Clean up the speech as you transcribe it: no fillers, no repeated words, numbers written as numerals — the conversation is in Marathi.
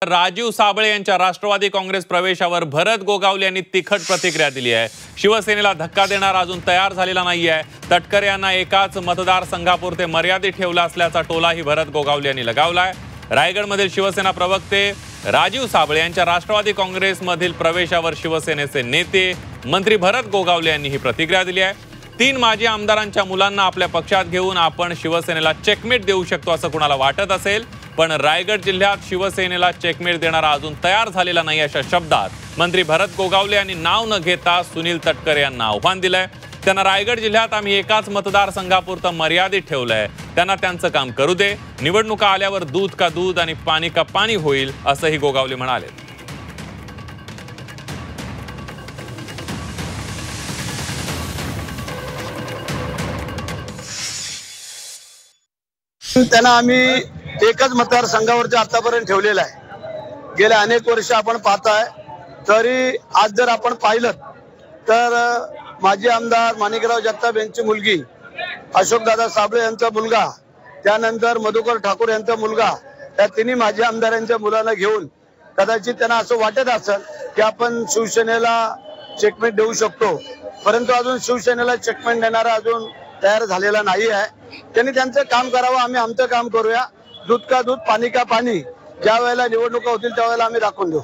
राजीव साबळे यांच्या राष्ट्रवादी काँग्रेस प्रवेशावर भरत गोगावले यांनी तिखट प्रतिक्रिया दिली आहे। शिवसेनेला धक्का देणारा अजून तयार झालेला नाहीये। तटकरे यांना एकाच मतदारसंघापुरते मर्यादित ठेवला असल्याचा टोलाही भरत गोगावले यांनी लगावलाय। रायगडमधील शिवसेना प्रवक्ते राजीव साबळे यांच्या राष्ट्रवादी काँग्रेसमधील प्रवेशावर शिवसेनेचे नेते मंत्री भरत गोगावले यांनी ही प्रतिक्रिया दिली आहे। 3 माजी आमदारांच्या मुलांना आपल्या पक्षात घेऊन आपण शिवसेनेला चेकमेट देऊ शकतो असं कुणाला वाटत असेल, पण रायगड जिल्ह्यात शिवसेनेला चेकमेट देणारा अजून तयार झालेला नाही अशा शब्दात मंत्री भरत गोगावले यांनी नाव न घेता सुनील तटकरे यांना आव्हान दिलंय। त्यांना रायगड जिल्ह्यात आम्ही एकाच मतदारसंघापुरतं मर्यादित ठेवलंय, त्यांना त्यांचं काम करू दे, निवडणुका आल्यावर दूध का दूध आणि पाणी का पाणी होईल असंही गोगावले म्हणाले। त्यांना आम्ही एकच मतदारसंघावरती आतापर्यंत ठेवलेला आहे। गेल्या अनेक वर्ष आपण पाहताय, तरी आज जर आपण पाहिलं तर माजी आमदार माणिकराव जगताप यांची मुलगी, अशोकदादा साबळे यांचा मुलगा, त्यानंतर मधुकर ठाकूर यांचा मुलगा, या तिन्ही माजी आमदारांच्या मुलांना घेऊन कदाचित त्यांना असं वाटत असेल की आपण शिवसेनेला चेकमेट देऊ शकतो, परंतु अजून शिवसेनेला चेकमेट देणारा अजून तयार झालेला नाही आहे। त्यांनी त्यांचं काम करावं, आम्ही आमचं काम करूया। दूध का दूध पाणी का पाणी ज्या वेळेला निवडणुका होतील त्यावेळेला आम्ही दाखवून देऊ।